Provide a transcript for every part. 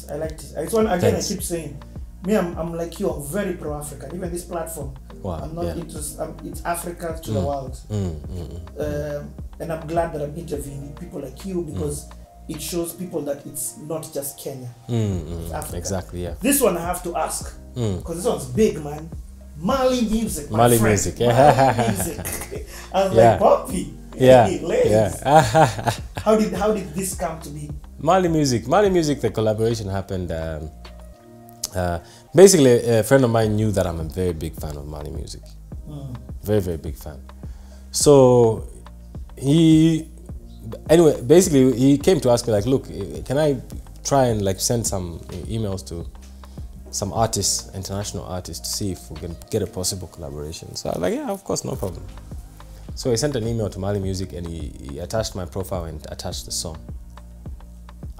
it. I liked it. It's one again. Thanks. I keep saying, me, I'm like you. I'm very pro-African. Even this platform, wow. I'm not interested. It's Africa to the world, and I'm glad that I'm interviewing people like you because it shows people that it's not just Kenya. It's Africa. Exactly. Yeah. This one I have to ask because this one's big, man. Mali music, my Mali friend. Music, yeah. Mali music. I was like, Pompi. Yeah. Yeah. How did this come to be? Mali Music, the collaboration happened. Basically, a friend of mine knew that I'm a very big fan of Mali music. Very, very big fan. So basically he came to ask me like, look, can I try and like send some emails to some artists, international artists, to see if we can get a possible collaboration. So I was like, yeah, of course, no problem. So I sent an email to Mali Music and he attached my profile and attached the song.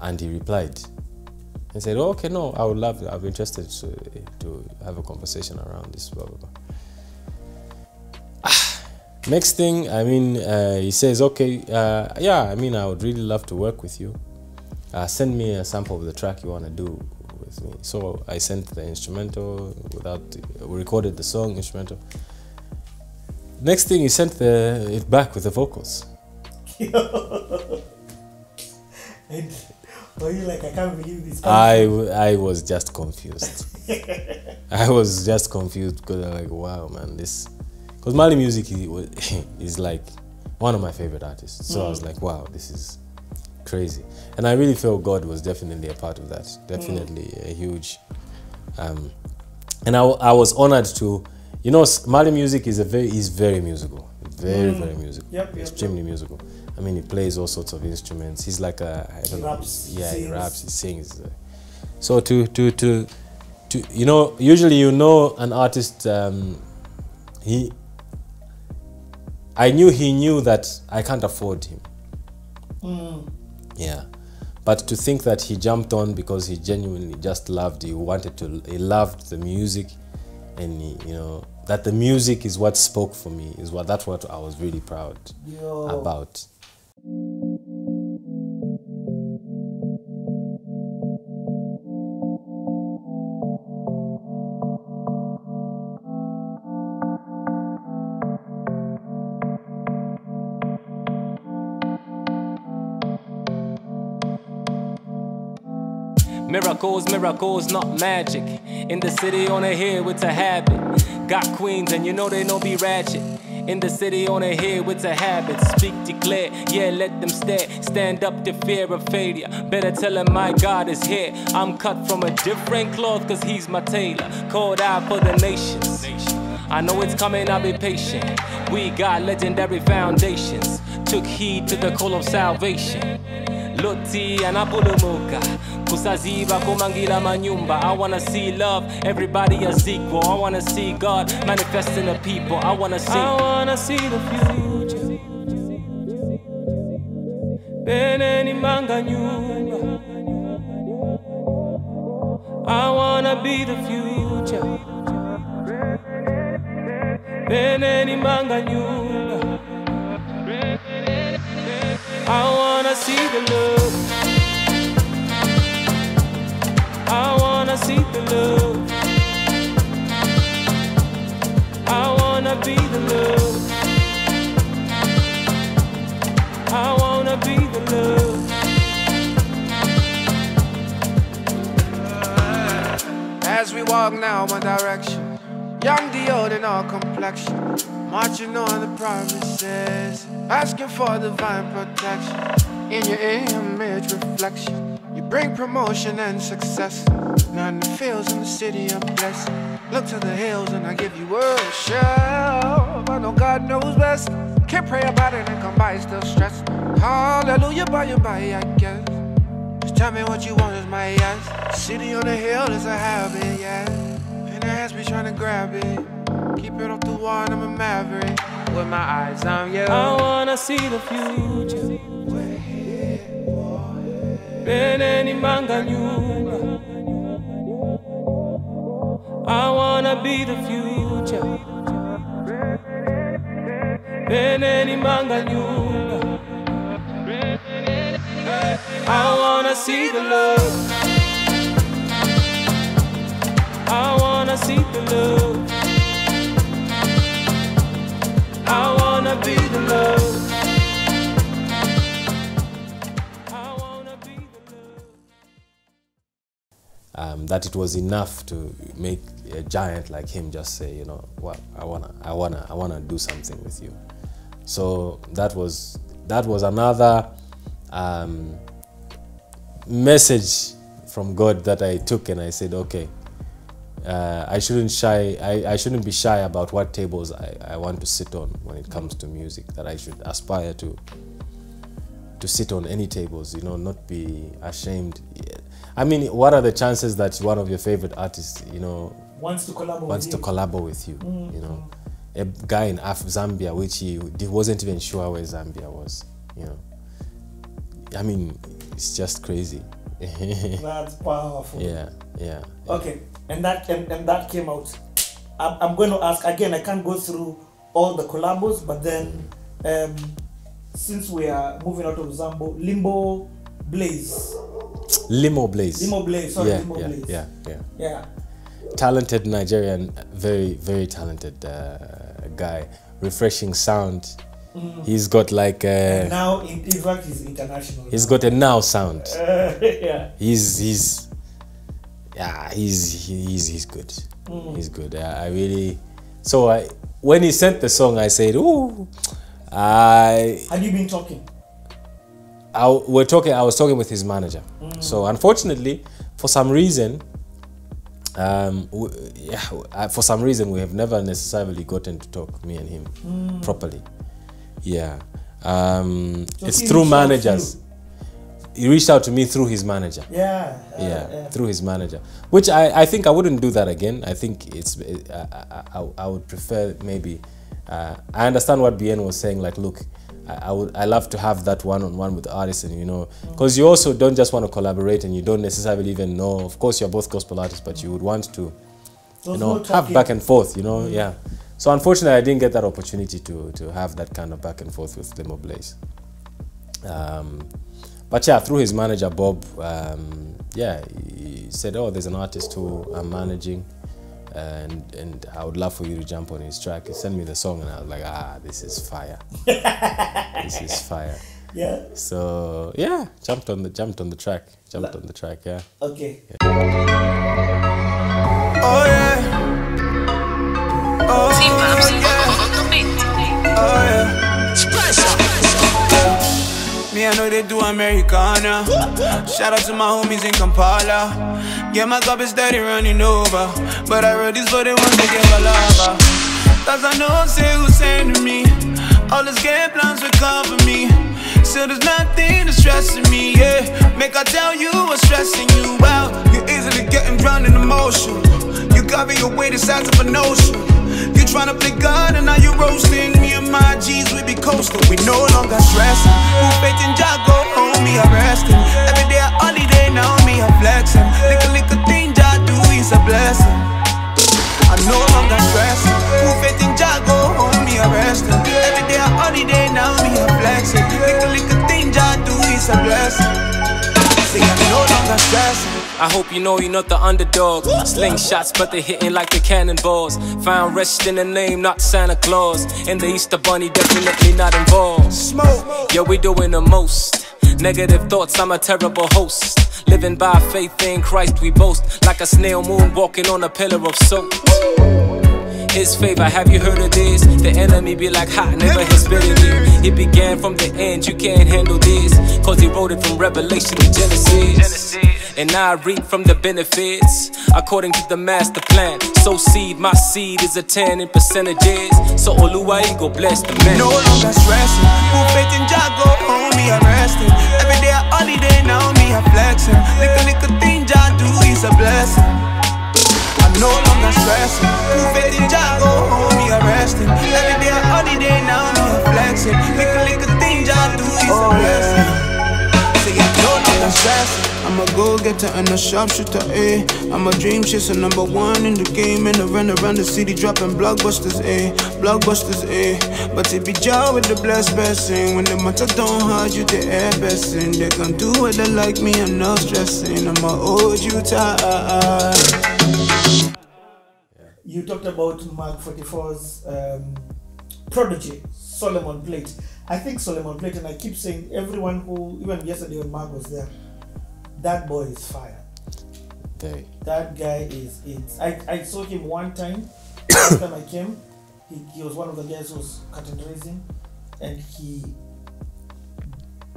And he replied and said, oh, okay, no, I would love it. I'd be interested to have a conversation around this, blah, blah, blah. Next thing, I mean, he says, okay, yeah, I mean, I would really love to work with you. Send me a sample of the track you want to do with me. So I sent the instrumental we recorded the song instrumental. Next thing, he sent it back with the vocals. And were you like, I can't believe this? I was just confused. I was just confused because I'm like, wow, man, this... Because Mali Music is like one of my favorite artists. So I was like, wow, this is crazy. And I really feel God was definitely a part of that. Definitely a huge... and I was honored to... You know, Mali Music is very musical. Very musical. Extremely musical. I mean, he plays all sorts of instruments. He's like a... I don't know. He raps, he sings. So to you know, usually you know an artist... I knew he knew that I can't afford him. Yeah. But to think that he jumped on because he genuinely just loved, he loved the music, and you know, that the music is what spoke for me, that's what I was really proud about. Miracles, not magic. In the city on a hill, it's a habit. Got queens and you know they don't be ratchet. In the city on a hill, it's a habit. Speak, declare, yeah, let them stare. Stand up to fear of failure. Better tell him my God is here. I'm cut from a different cloth cause he's my tailor. Called out for the nations. I know it's coming, I'll be patient. We got legendary foundations. Took heed to the call of salvation. Loti anapulumuka kusaziba kumangila manyumba. I wanna see love, everybody is equal. I wanna see God manifest in the people. I wanna see the future. Beneni manga nyumba. I wanna be the future. Beneni manga nyumba. I wanna see the love. I wanna see the love. I wanna be the love. I wanna be the love. As we walk now one direction, young the old in our complexion, marching on the promises, asking for divine protection. In your image reflection, you bring promotion and success. None the fields in the city of blessing. Look to the hills and I give you worship. I know God knows best. Can't pray about it and come by still stressed. Hallelujah, by I guess. Just tell me what you want is my yes. City on the hill is a habit, yeah. And it has me trying to grab it. Keep it off the wall, I'm a maverick. With my eyes on you. I wanna see the future. Beneni manga nyumba. I wanna be the future. Beneni manga nyumba. I wanna see the love. wanna see the love. I wanna be the love. I wanna be the love. That it was enough to make a giant like him just say, you know, well, I wanna do something with you. So that was another message from God that I took, and I said, okay, I shouldn't be shy about what tables I want to sit on when it comes to music, that I should aspire to sit on any tables, you know, not be ashamed. I mean, what are the chances that one of your favorite artists, you know, wants to collabo with you, you know? A guy in Zambia, which he wasn't even sure where Zambia was, you know. I mean, it's just crazy. That's powerful. Yeah. Okay, and that came out. I'm going to ask again. I can't go through all the collabos, but then since we are moving out of Zambo, Limo Blaze. Sorry, Yeah. Talented Nigerian, very, very talented guy. Refreshing sound. He's got like now in fact he's international. He's got a now sound. Yeah. He's good. He's good. I really. So when he sent the song, I said, "Ooh." Had you been talking? I was talking with his manager. So unfortunately, for some reason, for some reason, we have never necessarily gotten to talk, me and him, properly. Yeah. So it's through managers. He reached out to me through his manager. Through his manager. Which I think I wouldn't do that again. I think I would prefer maybe. I understand what BN was saying. Like, look, I love to have that one-on-one with the artists, and you know, because you also don't just want to collaborate, and you don't necessarily even know. Of course, you're both gospel artists, but you would want to, you know, have back and forth. You know, yeah. So unfortunately, I didn't get that opportunity to have that kind of back and forth with Limo Blaze. But yeah, through his manager Bob, he said, "Oh, there's an artist who I'm managing, and I would love for you to jump on his track." He sent me the song, and I was like, this is fire. This is fire. Yeah. So yeah, jumped on the track. Yeah. Okay. Yeah. Oh yeah. Oh yeah. Me, I know they do Americana. Shout out to my homies in Kampala. Yeah, my cup is steady running over, but I wrote this for the ones that give a lava. Cause I know say who's saying to me, all this game plans will cover me. Still there's nothing that's stressing me, yeah. Make I tell you what's stressing you out. You're easily getting drowned in emotion. You carry your weight the size of an ocean. You tryna play God and now you roasting. Me and my G's, we be coasting. We no longer stressing. Who faith in Jah go home, me arresting. Every day a holiday, now me a flexing. Little thing Jah do is a blessing. I no longer stressing. Who faith in Jah go home, me arresting. Every day a holiday, now me a flexing. Little thing Jah do is a blessing. See, I no longer stressing. I hope you know you're not the underdog. Slingshots, but they hitting like the cannonballs. Found rest in the name, not Santa Claus. And the Easter Bunny definitely not involved. Smoke. Yeah, we doing the most. Negative thoughts, I'm a terrible host. Living by faith in Christ we boast. Like a snail moon walking on a pillar of soap. His favor, have you heard of this? The enemy be like hot, never has been in you. It began from the end, you can't handle this. Cause he wrote it from Revelation to Genesis. And now I reap from the benefits according to the master plan. Sow seed, my seed is a 10 in percentages. So Oluwa go bless the man. No longer stressing. Who faith in Jah go home, me arresting. Every day a holiday, now me a flexing. Little thing Jah do is a blessing. I'm no longer stressing. Who faith in Jah go home, me arresting. Every day a holiday, now me a flexing. Little thing Jah do is a blessing. See, I'm no longer stressing. I'm a go-getter and a sharpshooter, eh. I'm a dream chaser, #1 in the game. And I run around the city dropping blockbusters, eh. Blockbusters, eh. But it be Jah with the blessed blessing. When the matter don't hurt you, the air blessing. They can do what they like me, I'm not stressing. I'ma hold you tight. you talked about Mark 44's prodigy, Solomon Plate. I think Solomon Plate, and I keep saying everyone who, even yesterday when Mark was there, that boy is fire. That guy is it. I saw him one time. Last time I came, he was one of the guys who was curtain raising, and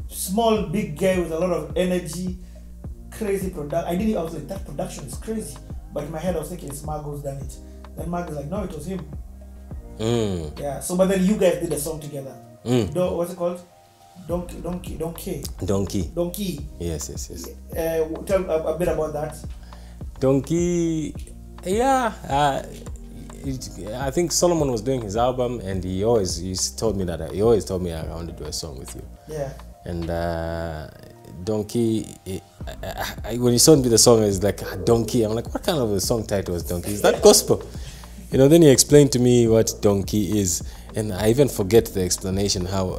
small big guy with a lot of energy, crazy product. I was like, that production is crazy, but in my head I was thinking it's Margo's done it. Then Margo's like, no, it was him. Yeah. So, but then you guys did a song together. What's it called? Donkey. Yes. Tell a bit about that. Donkey, yeah. I think Solomon was doing his album, and he always told me I want to do a song with you. Yeah. And Donkey, when he showed me the song, it's like Donkey. I'm like, what kind of a song title is Donkey? Is that gospel? You know. Then he explained to me what Donkey is, and I even forget the explanation how.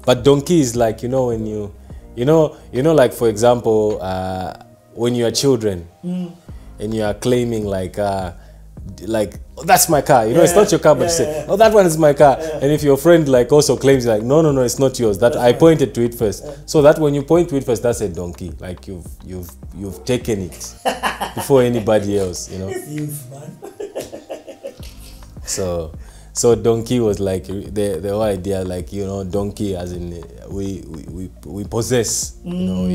But Donkey is like, you know, when you know, like for example, when you are children and you are claiming like oh, that's my car, you know, it's not your car, but you say, oh, that one is my car. And if your friend like also claims like, no, it's not yours, that I pointed to it first. So that when you point to it first, that's a donkey, like you've taken it before anybody else, you know. It's youth, man. So donkey was like the whole idea, like, you know, donkey as in we possess, you know.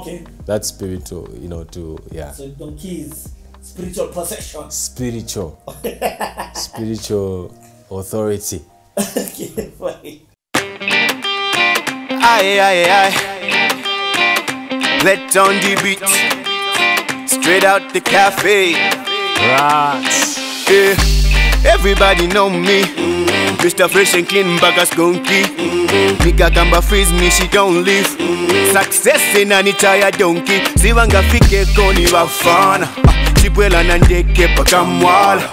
Okay. That spiritual, you know, yeah. So donkey is spiritual possession. Spiritual authority. Okay, fine. Aye. Let on the beat, straight out the cafe. Rats. Yeah. Everybody know me, Mr. Fresh and Clean Baga Skunky. Nika Gamba freeze me, she don't leave. Success in an entire donkey. Siwanga fike koni wafana. Chibwela nandeke pakamwala.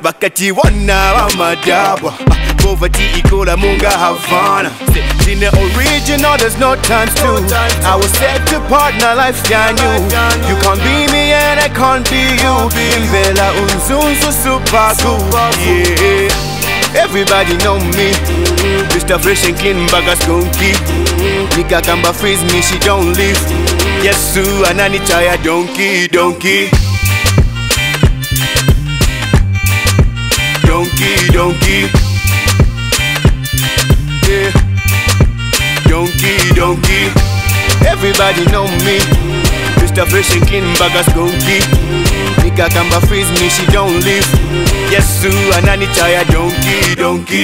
Bakati wana wa madabwa. Poverty ikola munga Havana. In the original, there's no times two. I was set to partner life can you. You can't be me and I can't be you. Imbela unzunzu super cool. Yeah. Everybody know me, Mr. Fresh and Clean Baga Skunky. Nika Gamba freeze me, she don't leave. Yes, Sue, and I tire donkey. Donkey. Yeah. Donkey. Everybody know me, Mr. Fresh and Clean Baga Skunky. Nika Gamba freeze me, she don't leave. Yes, Sue, and I tire donkey.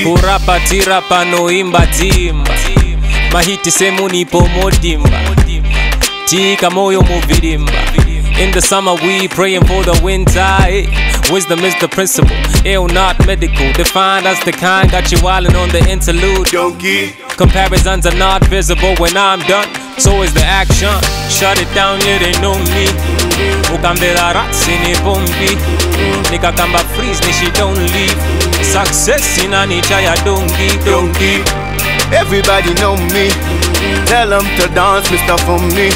Kurapa tirapa no imba timba. Mahiti semu nipo modimba. Tika moyo muvirimba. In the summer we praying for the winter. Wisdom is the principle, ill not medical. Defined as the kind, got you wildin' on the interlude. Donkey. Comparisons are not visible when I'm done. So is the action. Shut it down, yeah, they know me. Ukambela rats in Pompi. Nika Gamba freeze, ni she don't leave. Success in an entire donkey. Everybody know me. Tell them to dance, Mr. For me.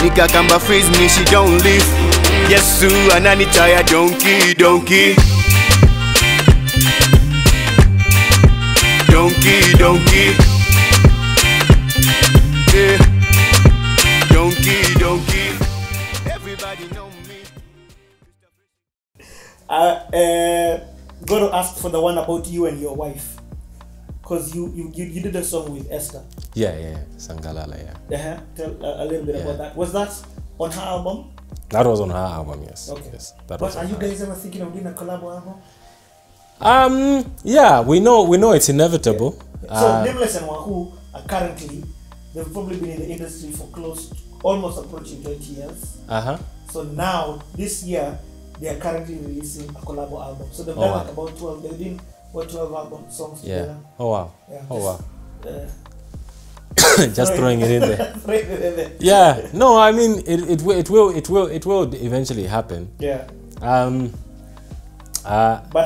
Nika Gamba freeze me, she don't leave. Yes, Sue, and I tire donkey. Donkey. Yeah. Donkey. Everybody know me. Going to ask for the one about you and your wife, because you did a song with Esther. Yeah. Sangalala, yeah. Tell a little bit about that. Was that on her album? That was on her album, yes. Okay. Yes, but are you guys ever thinking of doing a collab album? Yeah, we know it's inevitable. Yeah. So Nameless and Wahoo are currently, they've probably been in the industry for almost approaching 20 years. So now this year they are currently releasing a collab album. So they've done like about 12. They've been 12 songs together. Oh wow. Yeah, just throwing it in there. Yeah. No, I mean it will eventually happen. Yeah. But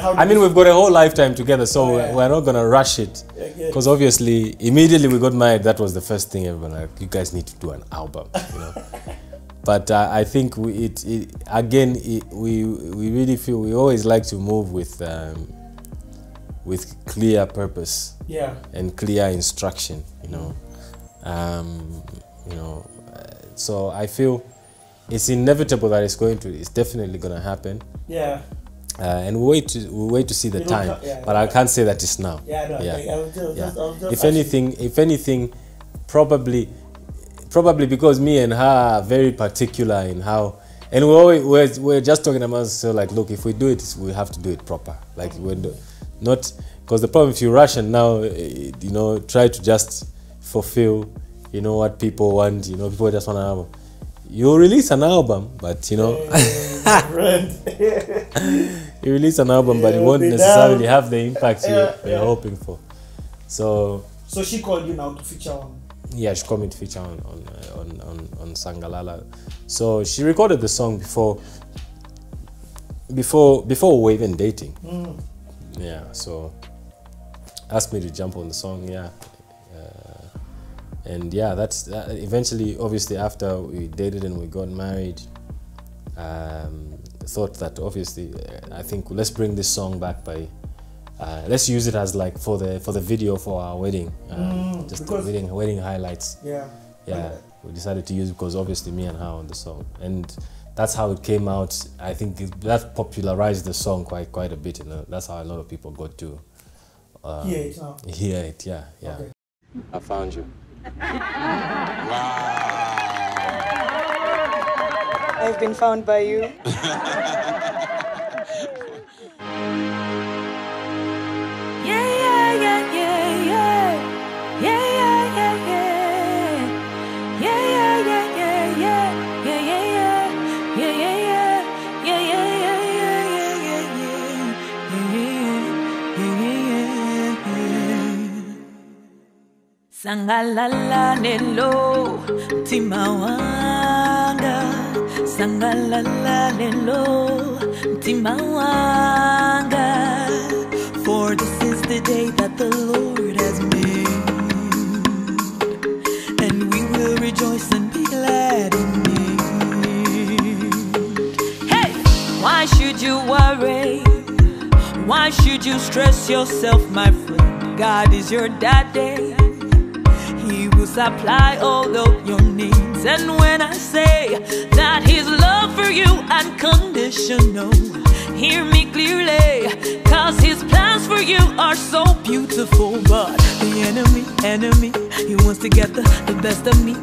how? I mean, we've got a whole lifetime together, so we're not gonna rush it. Because obviously, immediately we got married, that was the first thing everyone like, you guys need to do an album, you know. But I think we really feel we always like to move with clear purpose, and clear instruction, you know. So I feel it's inevitable that it's definitely going to happen. Yeah. And we'll wait to see the time, but I can't say that it's now. If anything, probably because me and her are very particular in how, and we're just talking about, so like, look, if we do it, we have to do it proper. Like, we're not, because the problem, if you rush and now, you know, try to just fulfill, you know, what people want, you know, people just want an album. You release an album, but you know, you release an album, but it won't necessarily have the impact you're hoping for. So she called you now to feature on. Yeah, she called me to feature on Sangalala. So she recorded the song before we were even dating. Yeah, so asked me to jump on the song. And yeah, that's eventually, obviously, after we dated and we got married, thought that obviously, I think let's bring this song back by, let's use it as like for the video for our wedding, just the wedding highlights. We decided to use it because obviously me and her on the song, and that's how it came out. I think that popularized the song quite a bit, and that's how a lot of people got to hear it. Yeah. Okay. I found you. Wow. I've been found by you. Sangalala lelo timawanga, sangalala lelo timawanga. For this is the day that the Lord has made, and we will rejoice and be glad in it. Hey, why should you worry? Why should you stress yourself, my friend? God is your daddy. He will supply all of your needs. And when I say that His love for you unconditional, hear me clearly, cause His plans for you are so beautiful. But the enemy, he wants to get the best of me,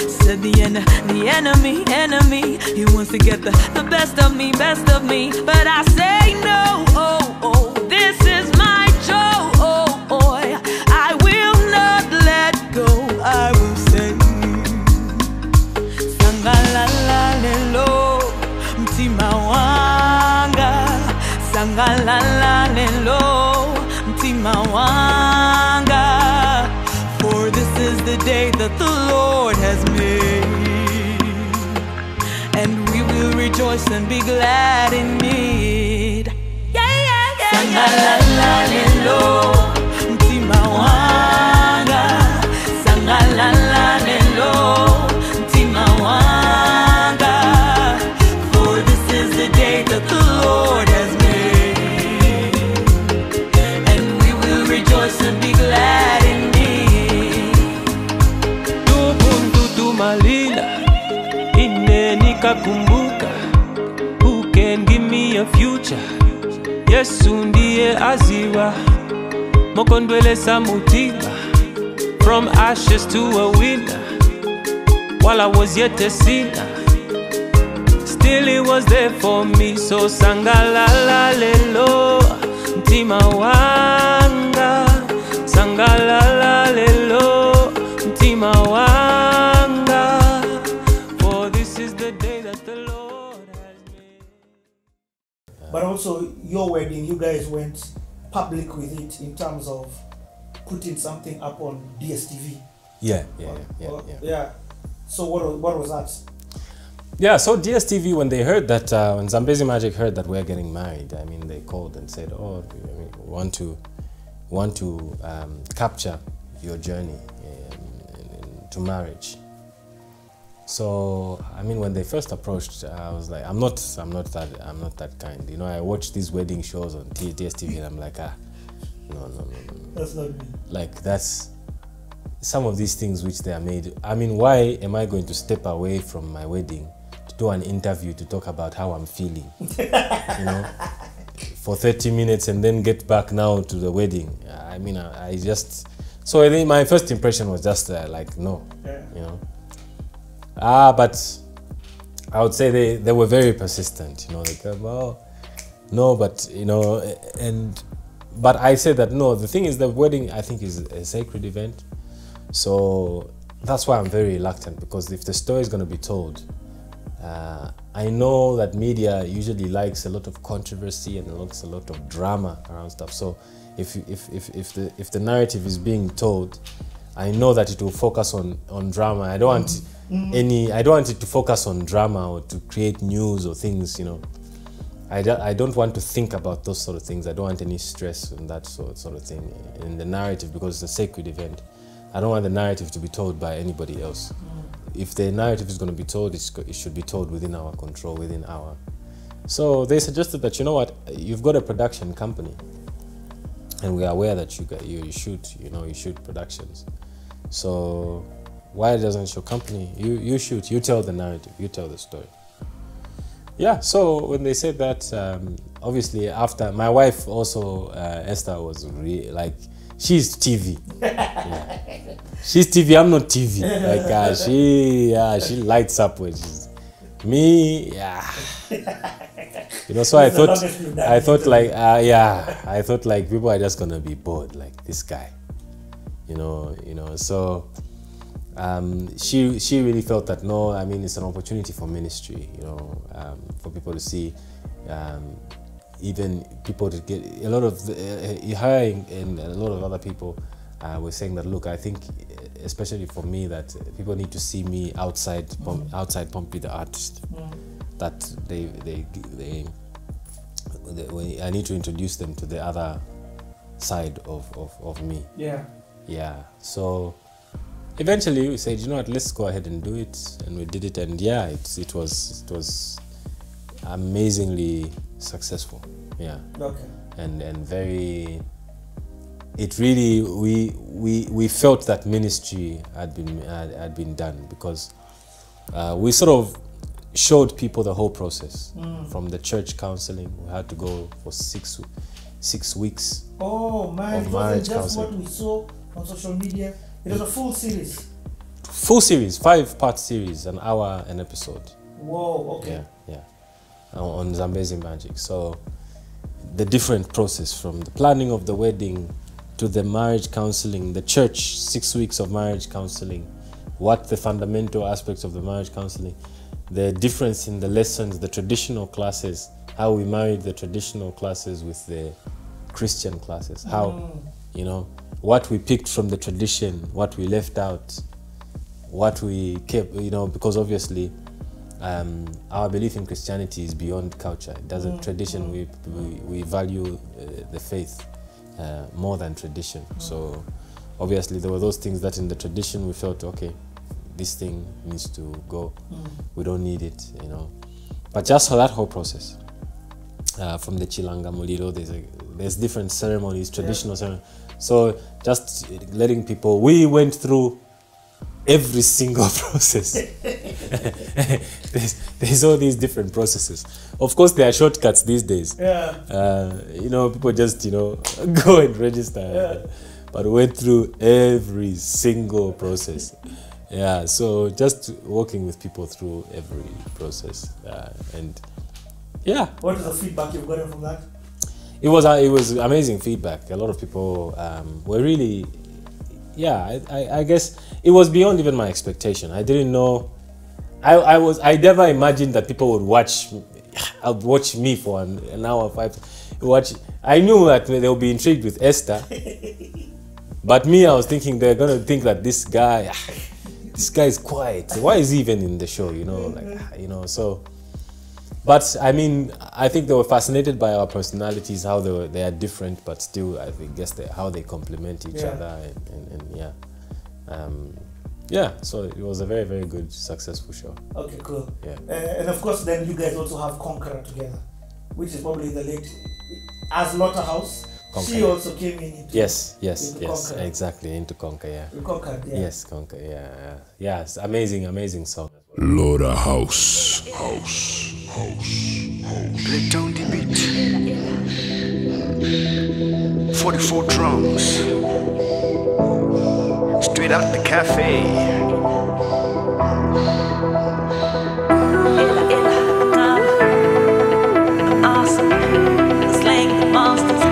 said the enemy, he wants to get the best of me. But I say no, this is my joy, I will not let go. I will say sangalala lelo mtima wanga, sangalala lelo mtima wanga. For this is the day that the Lord has made, and we will rejoice and be glad in it. Sangalala lelo mtima wanga, sangalala lelo mtima wanga. For this is the day that the Lord has made, and we will rejoice and be glad in it. Tubundudu malila ine nikakumbuka, who can give me a future? Yesu ndiye aziwa, mokondwelesa mutiba. From ashes to a winner, while I was yet a sinner, still He was there for me. So sangalala lelo mtima wanga, sangalala lelo mtima wanga. For this is the day that the Lord has made. But also your wedding, you guys went public with it in terms of putting something up on DSTV. Yeah. So what was that? Yeah, so DSTV, when they heard that, when Zambia Magic heard that we're getting married, I mean, they called and said, "Oh, we want to capture your journey to marriage." So I mean, when they first approached, I was like, I'm not that kind. You know, I watch these wedding shows on DSTV, and I'm like, no. That's not me. Like, that's some of these things which they are made. I mean, why am I going to step away from my wedding to do an interview to talk about how I'm feeling? You know, for 30 minutes and then get back now to the wedding. I mean, I just. So I think my first impression was just like, no, you know. But I would say they were very persistent, you know. They go, well, no, but you know, but I said that no. The thing is, the wedding I think is a sacred event, so that's why I'm very reluctant, because if the story is going to be told, I know that media usually likes a lot of controversy and likes a lot of drama around stuff. So if the narrative is being told, I know that it will focus on drama. I don't want I don't want it to focus on drama or to create news or things, you know. I don't want to think about those sort of things. I don't want any stress and that sort of thing in the narrative, because it's a sacred event. I don't want the narrative to be told by anybody else. If the narrative is going to be told, it should be told within our control, within our. So they suggested that, you know what, you've got a production company, and we are aware that you shoot productions. So why doesn't your company, you shoot, you tell the narrative, you tell the story. Yeah, so when they said that, obviously after, my wife also, Esther, was like, she's TV. Yeah. She's TV, I'm not TV. Like, she lights up when she's, me, yeah. You know, so I thought like people are just gonna be bored, like this guy. You know, so she really felt that no, I mean, it's an opportunity for ministry, you know, for people to see, even people to get a lot of her and a lot of other people were saying that, look, I think especially for me, that people need to see me outside Pompi the artist, that I need to introduce them to the other side of me. Yeah, so eventually we said, you know what, let's go ahead and do it, and we did it, and yeah, it was amazingly successful. Yeah. Okay. And very, it really, we felt that ministry had been done, because we sort of showed people the whole process from the church counseling. We had to go for 6 weeks. Oh man, of it marriage wasn't just counseling. what we saw on social media. It was a full series. Full series, 5-part series, an hour an episode. Whoa, okay. Yeah. On Zambia Magic. So the different process from the planning of the wedding to the marriage counseling, the church, 6 weeks of marriage counseling, what the fundamental aspects of the marriage counseling, the difference in the lessons, the traditional classes, how we married the traditional classes with the Christian classes, how, you know, what we picked from the tradition, what we left out, what we kept, you know, because obviously our belief in Christianity is beyond culture. It doesn't, tradition, we value the faith more than tradition. So obviously there were those things that in the tradition we felt, okay, this thing needs to go. We don't need it, you know. But just for that whole process, from the Chilanga Muliro, there's different ceremonies, traditional ceremonies. So just letting people, we went through every single process. there's all these different processes. Of course, there are shortcuts these days. You know, people just, you know, go and register. But we went through every single process. Yeah, so just working with people through every process, and yeah. What is the feedback you've gotten from that? It was amazing feedback. A lot of people were really, yeah. I guess it was beyond even my expectation. I didn't know. I never imagined that people would watch me for an hour, 5. I knew that they'll be intrigued with Esther, but me, I was thinking they're gonna think that this guy is quiet. Why is he even in the show? You know, like, you know. So, but I mean, I think they were fascinated by our personalities, how they are different, but still, I guess how they complement each other, and yeah. Yeah, so it was a very, very good, successful show. Okay, cool. Yeah. And of course, then you guys also have Conqueror together, which is probably the late, as Slaughterhouse. Conquer. She also came in into yes, Conquer. exactly, into Conquer, yeah. Conquer, yeah. Yes, Conquer, yeah. Yeah, it's amazing song. House. Click on the beat. 44 drums. Straight out the cafe. I'm awesome. Slaying the monsters.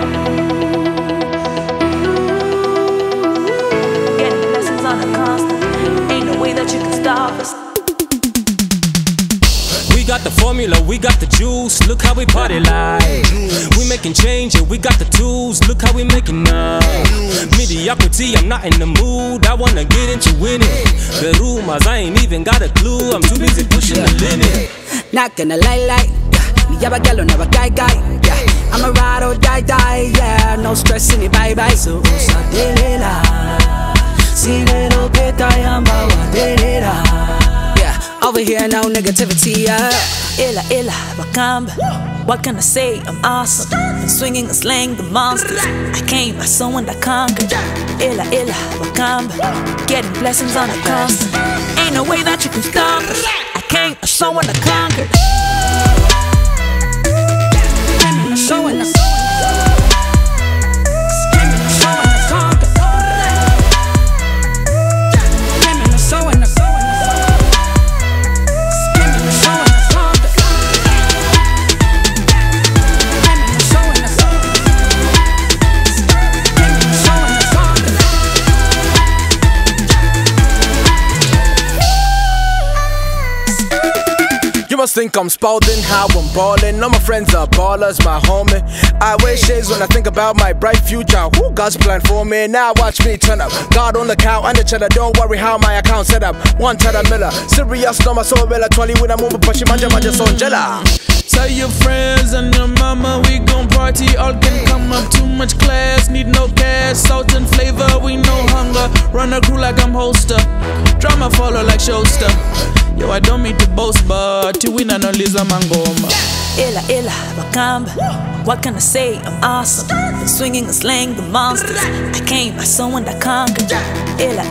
Getting blessings on a constant. Ain't no way that you can stop us. We got the formula, we got the juice. Look how we party like. We making change, we got the tools. Look how we making now. Mediocrity, I'm not in the mood. I wanna get into winning. The rumors, I ain't even got a clue. I'm too busy pushing the limit. Not gonna lie. Me have a girl who never guy. Yeah, I'm a ride or die. Yeah, no stress in it, bye. So delela, si little bit I am delela. Over here, no negativity, Illa, Bakamba. What can I say? I'm awesome. I'm swinging and slaying the monsters. I came as someone that conquered. Illa, Bakamba. Getting blessings on a constant. Ain't no way that you can stop us. I came as someone that conquered. Showing us. You must think I'm spalding, how I'm ballin'. All my friends are ballers, my homie. I wear shades when I think about my bright future. Who God's plan for me? Now watch me turn up. God on the count and the cheddar. Don't worry how my account set up. One Tada Miller, serious no my soul bella. 20 with a move, but she manja so jella. Tell your friends and your mama we gon' party. All can come up, too much class, need no gas. Salt and flavor, we no hunger. Run a crew like I'm holster. Drama follow like showster. Yo, I don't mean to boast, but you win and Liza Mangoma. Illa, Bakamba. What can I say? I'm awesome. I'm swinging and slaying the monsters. I came as someone that conquered. Illa,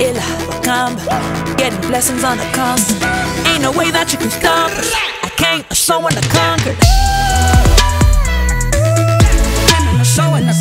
Bakamba. Getting blessings on a constant. Ain't no way that you can stop us. I came as someone that conquered. Showing us.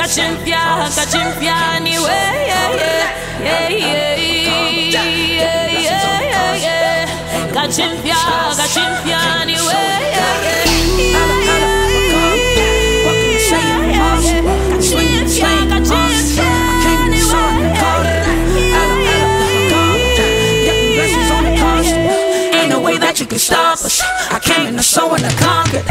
Kachimpia anyway, Kachimpia anyway, ain't no way that you can stop us. I came in the show and I conquered.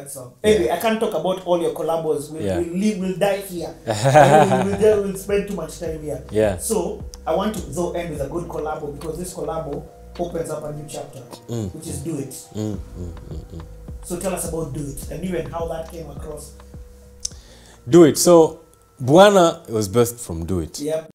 that song. Anyway, I can't talk about all your collabos. We'll die here. We'll spend too much time here. Yeah. So I want to though end with a good collabo, because this collabo opens up a new chapter, which is Do It. So tell us about Do It and even how that came across. Do It. So Bwana was birthed from Do It. Yep.